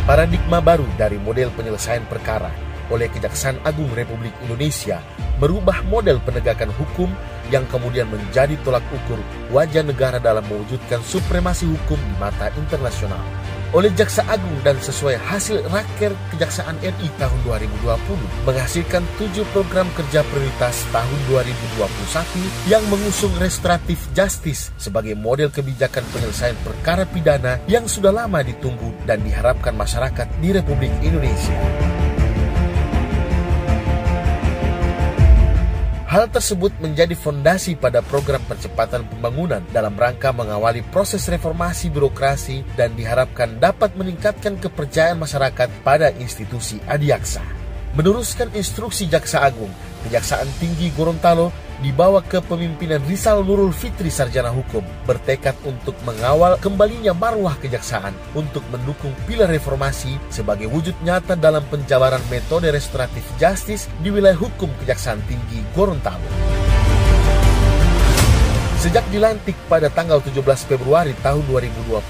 Paradigma baru dari model penyelesaian perkara oleh Kejaksaan Agung Republik Indonesia merubah model penegakan hukum yang kemudian menjadi tolak ukur wajah negara dalam mewujudkan supremasi hukum di mata internasional. Oleh Jaksa Agung dan sesuai hasil Raker Kejaksaan RI tahun 2020 menghasilkan 7 program kerja prioritas tahun 2021 yang mengusung restoratif justice sebagai model kebijakan penyelesaian perkara pidana yang sudah lama ditunggu dan diharapkan masyarakat di Republik Indonesia. Hal tersebut menjadi fondasi pada program percepatan pembangunan dalam rangka mengawali proses reformasi birokrasi dan diharapkan dapat meningkatkan kepercayaan masyarakat pada institusi adiaksa. Meneruskan instruksi Jaksa Agung, Kejaksaan Tinggi Gorontalo di bawah kepemimpinan Rizal Nurul Fitri Sarjana Hukum bertekad untuk mengawal kembalinya marwah kejaksaan untuk mendukung pilar reformasi sebagai wujud nyata dalam penjabaran metode restoratif justice di wilayah hukum Kejaksaan Tinggi Gorontalo. Sejak dilantik pada tanggal 17 Februari tahun 2021,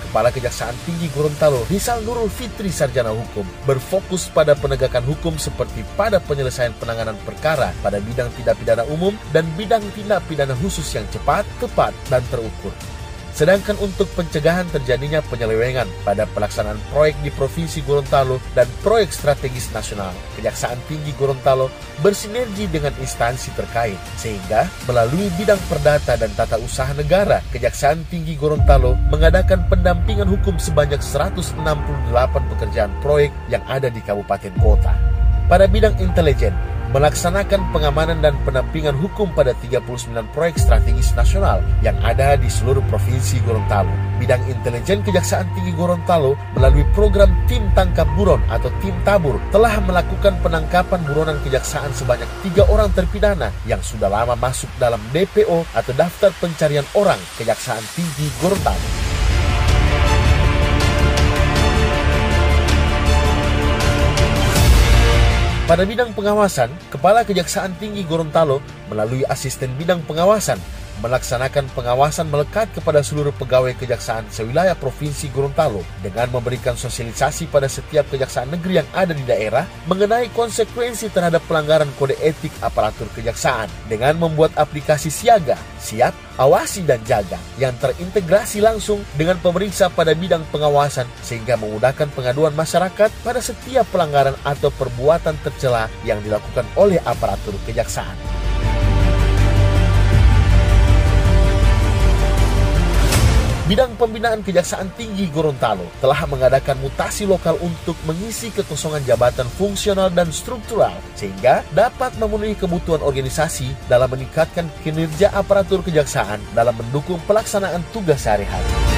Kepala Kejaksaan Tinggi Gorontalo Rizal Nurul Fitri Sarjana Hukum berfokus pada penegakan hukum seperti pada penyelesaian penanganan perkara pada bidang tindak pidana umum dan bidang tindak pidana khusus yang cepat, tepat, dan terukur. Sedangkan untuk pencegahan terjadinya penyelewengan pada pelaksanaan proyek di Provinsi Gorontalo dan proyek strategis nasional, Kejaksaan Tinggi Gorontalo bersinergi dengan instansi terkait, sehingga melalui bidang perdata dan tata usaha negara, Kejaksaan Tinggi Gorontalo mengadakan pendampingan hukum sebanyak 168 pekerjaan proyek yang ada di kabupaten kota. Pada bidang intelijen, melaksanakan pengamanan dan pendampingan hukum pada 39 proyek strategis nasional yang ada di seluruh Provinsi Gorontalo. Bidang intelijen Kejaksaan Tinggi Gorontalo melalui program Tim Tangkap Buron atau Tim Tabur telah melakukan penangkapan buronan kejaksaan sebanyak 3 orang terpidana yang sudah lama masuk dalam DPO atau Daftar Pencarian Orang Kejaksaan Tinggi Gorontalo. Pada bidang pengawasan, Kepala Kejaksaan Tinggi Gorontalo melalui asisten bidang pengawasan melaksanakan pengawasan melekat kepada seluruh pegawai kejaksaan sewilayah Provinsi Gorontalo dengan memberikan sosialisasi pada setiap kejaksaan negeri yang ada di daerah mengenai konsekuensi terhadap pelanggaran kode etik aparatur kejaksaan dengan membuat aplikasi siaga, siap, awasi dan jaga yang terintegrasi langsung dengan pemeriksa pada bidang pengawasan sehingga memudahkan pengaduan masyarakat pada setiap pelanggaran atau perbuatan tercela yang dilakukan oleh aparatur kejaksaan. Bidang pembinaan Kejaksaan Tinggi Gorontalo telah mengadakan mutasi lokal untuk mengisi kekosongan jabatan fungsional dan struktural sehingga dapat memenuhi kebutuhan organisasi dalam meningkatkan kinerja aparatur kejaksaan dalam mendukung pelaksanaan tugas sehari-hari.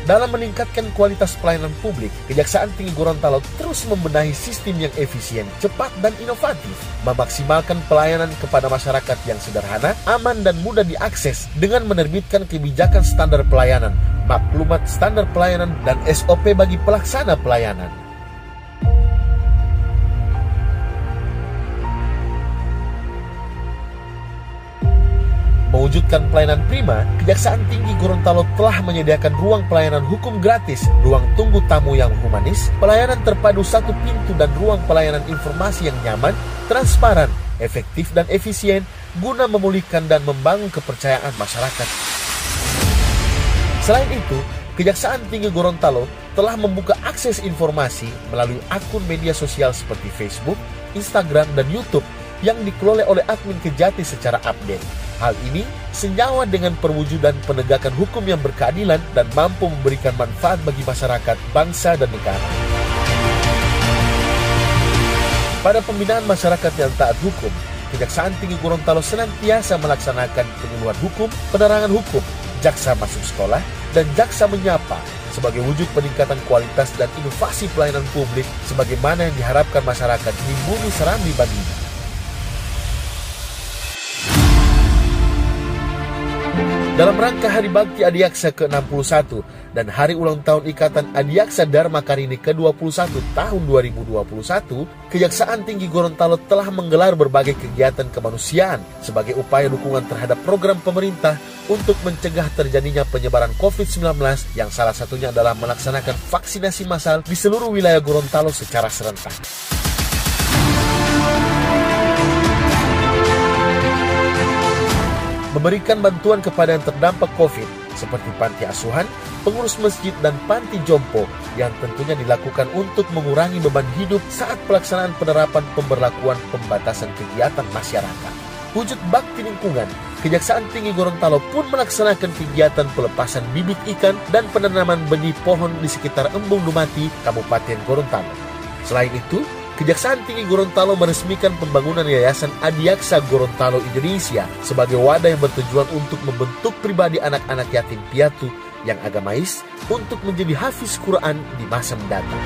Dalam meningkatkan kualitas pelayanan publik, Kejaksaan Tinggi Gorontalo terus membenahi sistem yang efisien, cepat, dan inovatif, memaksimalkan pelayanan kepada masyarakat yang sederhana, aman, dan mudah diakses dengan menerbitkan kebijakan standar pelayanan, maklumat standar pelayanan, dan SOP bagi pelaksana pelayanan. Mewujudkan pelayanan prima, Kejaksaan Tinggi Gorontalo telah menyediakan ruang pelayanan hukum gratis, ruang tunggu tamu yang humanis, pelayanan terpadu satu pintu dan ruang pelayanan informasi yang nyaman, transparan, efektif dan efisien guna memulihkan dan membangun kepercayaan masyarakat. Selain itu, Kejaksaan Tinggi Gorontalo telah membuka akses informasi melalui akun media sosial seperti Facebook, Instagram, dan YouTube yang dikelola oleh admin Kejati secara update. Hal ini senyawa dengan perwujudan penegakan hukum yang berkeadilan dan mampu memberikan manfaat bagi masyarakat, bangsa, dan negara. Pada pembinaan masyarakat yang taat hukum, Kejaksaan Tinggi Gorontalo senantiasa melaksanakan penyuluhan hukum, penerangan hukum, jaksa masuk sekolah, dan jaksa menyapa sebagai wujud peningkatan kualitas dan inovasi pelayanan publik sebagaimana yang diharapkan masyarakat di bumi Serambi Bandung. Dalam rangka Hari Bakti Adiaksa ke-61 dan Hari Ulang Tahun Ikatan Adiaksa Dharma Karini ke-21 tahun 2021, Kejaksaan Tinggi Gorontalo telah menggelar berbagai kegiatan kemanusiaan sebagai upaya dukungan terhadap program pemerintah untuk mencegah terjadinya penyebaran COVID-19 yang salah satunya adalah melaksanakan vaksinasi massal di seluruh wilayah Gorontalo secara serentak. Memberikan bantuan kepada yang terdampak COVID seperti panti asuhan, pengurus masjid, dan panti jompo yang tentunya dilakukan untuk mengurangi beban hidup saat pelaksanaan penerapan pemberlakuan pembatasan kegiatan masyarakat. Wujud bakti lingkungan, Kejaksaan Tinggi Gorontalo pun melaksanakan kegiatan pelepasan bibit ikan dan penanaman benih pohon di sekitar Embung Dumati, Kabupaten Gorontalo. Selain itu, Kejaksaan Tinggi Gorontalo meresmikan pembangunan Yayasan Adiaksa Gorontalo Indonesia sebagai wadah yang bertujuan untuk membentuk pribadi anak-anak yatim piatu yang agamais untuk menjadi hafiz Quran di masa mendatang.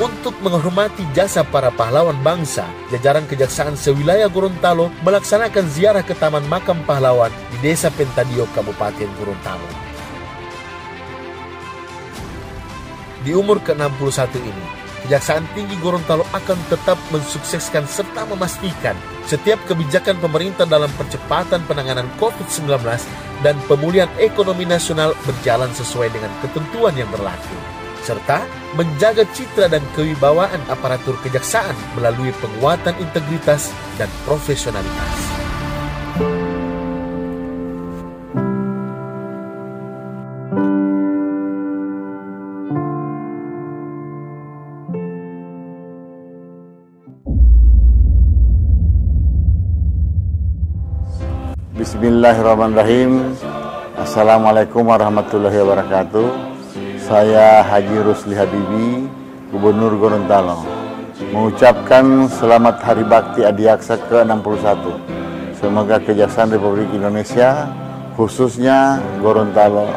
Untuk menghormati jasa para pahlawan bangsa, jajaran Kejaksaan sewilayah Gorontalo melaksanakan ziarah ke Taman Makam Pahlawan di Desa Pentadio, Kabupaten Gorontalo. Di umur ke-61 ini, Kejaksaan Tinggi Gorontalo akan tetap mensukseskan serta memastikan setiap kebijakan pemerintah dalam percepatan penanganan COVID-19 dan pemulihan ekonomi nasional berjalan sesuai dengan ketentuan yang berlaku, serta menjaga citra dan kewibawaan aparatur kejaksaan melalui penguatan integritas dan profesionalitas. Bismillahirrahmanirrahim. Assalamualaikum warahmatullahi wabarakatuh. Saya Haji Rusli Habibi, Gubernur Gorontalo, mengucapkan selamat Hari Bakti Adiaksa ke-61. Semoga Kejaksaan Republik Indonesia, khususnya Gorontalo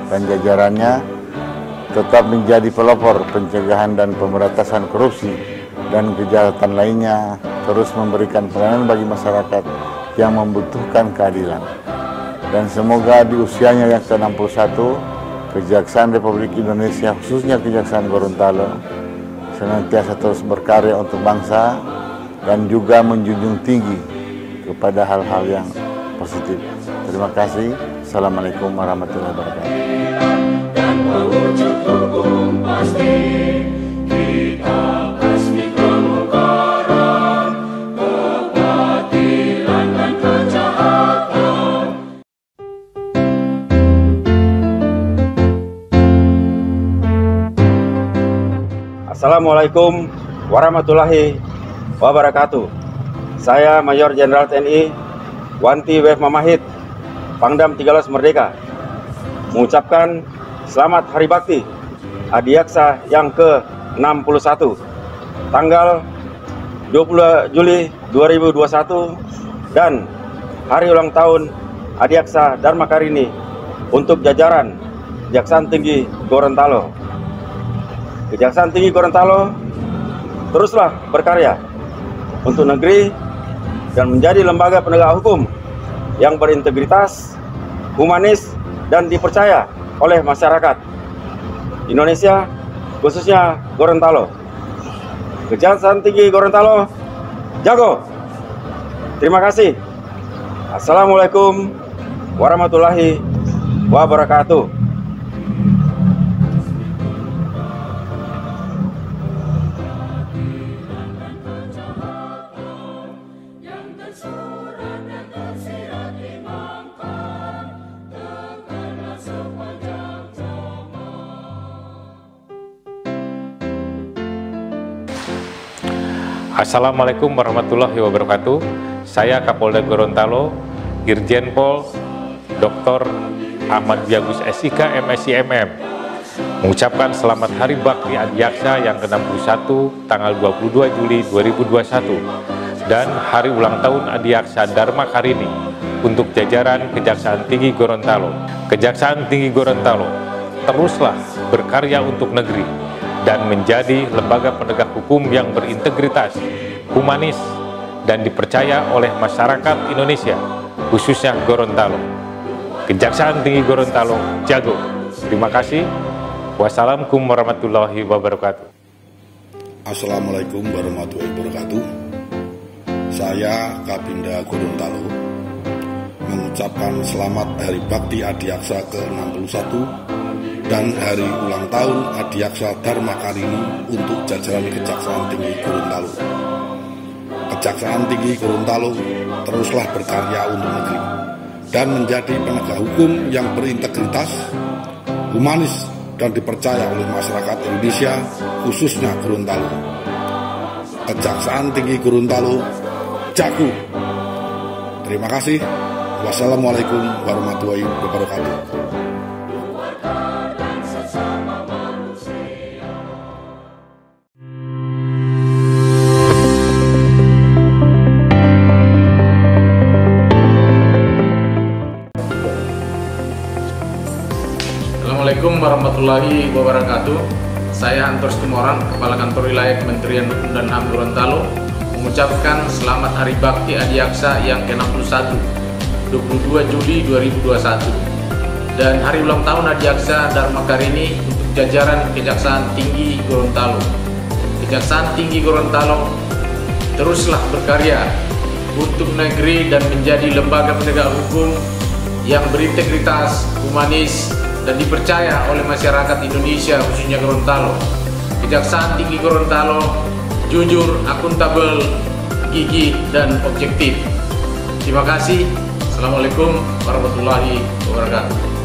dan jajarannya, tetap menjadi pelopor pencegahan dan pemberantasan korupsi dan kejahatan lainnya, terus memberikan pelayanan bagi masyarakat yang membutuhkan keadilan. Dan semoga di usianya yang ke-61, Kejaksaan Republik Indonesia, khususnya Kejaksaan Gorontalo, senantiasa terus berkarya untuk bangsa dan juga menjunjung tinggi kepada hal-hal yang positif. Terima kasih. Assalamualaikum warahmatullahi wabarakatuh. Dan mewujud hukum pasti, kita kasih kemukaran, keadilan dan kejahatan. Assalamualaikum warahmatullahi wabarakatuh. Saya Mayor Jenderal TNI Wanti W. Mamahit, Pangdam 13 Merdeka, mengucapkan selamat Hari Bakti Adiaksa yang ke-61 tanggal 20 Juli 2021 dan Hari Ulang Tahun Adiaksa Dharma Karini untuk jajaran Kejaksaan Tinggi Gorontalo. Kejaksaan Tinggi Gorontalo teruslah berkarya untuk negeri dan menjadi lembaga penegak hukum yang berintegritas, humanis, dan dipercaya oleh masyarakat Indonesia, khususnya Gorontalo. Kejaksaan Tinggi Gorontalo, jago! Terima kasih. Assalamualaikum warahmatullahi wabarakatuh. Assalamualaikum warahmatullahi wabarakatuh. Saya Kapolda Gorontalo, Irjen Pol Dr. Ahmad Biagus SIK MSI MM, mengucapkan selamat Hari Bakti Adiaksa yang ke-61 tanggal 22 Juli 2021 dan hari ulang tahun Adiaksa Dharma Karini untuk jajaran Kejaksaan Tinggi Gorontalo. Kejaksaan Tinggi Gorontalo teruslah berkarya untuk negeri dan menjadi lembaga penegak hukum yang berintegritas, humanis, dan dipercaya oleh masyarakat Indonesia, khususnya Gorontalo. Kejaksaan Tinggi Gorontalo jago. Terima kasih. Wassalamualaikum warahmatullahi wabarakatuh. Assalamualaikum warahmatullahi wabarakatuh. Saya Kapinda Gorontalo mengucapkan selamat Hari Bakti Adiaksa ke-61 dan Hari Ulang Tahun Adiaksa Dharma Karini untuk jajaran Kejaksaan Tinggi Gorontalo. Kejaksaan Tinggi Gorontalo teruslah berkarya untuk negeri dan menjadi penegak hukum yang berintegritas, humanis, dan dipercaya oleh masyarakat Indonesia, khususnya Gorontalo. Kejaksaan Tinggi Gorontalo jago. Terima kasih. Wassalamualaikum warahmatullahi wabarakatuh. Assalamualaikum warahmatullahi wabarakatuh. Saya Antor Timoran, Kepala Kantor Wilayah Kementerian Hukum dan HAM Gorontalo, mengucapkan selamat Hari Bakti Adiaksa yang ke-61, 22 Juli 2021, dan Hari Ulang Tahun Adiaksa Dharma Karini untuk jajaran Kejaksaan Tinggi Gorontalo. Kejaksaan Tinggi Gorontalo teruslah berkarya untuk negeri dan menjadi lembaga penegak hukum yang berintegritas, humanis, dan dipercaya oleh masyarakat Indonesia, khususnya Gorontalo. Kejaksaan Tinggi Gorontalo jujur, akuntabel, gigih, dan objektif. Terima kasih. Assalamualaikum warahmatullahi wabarakatuh.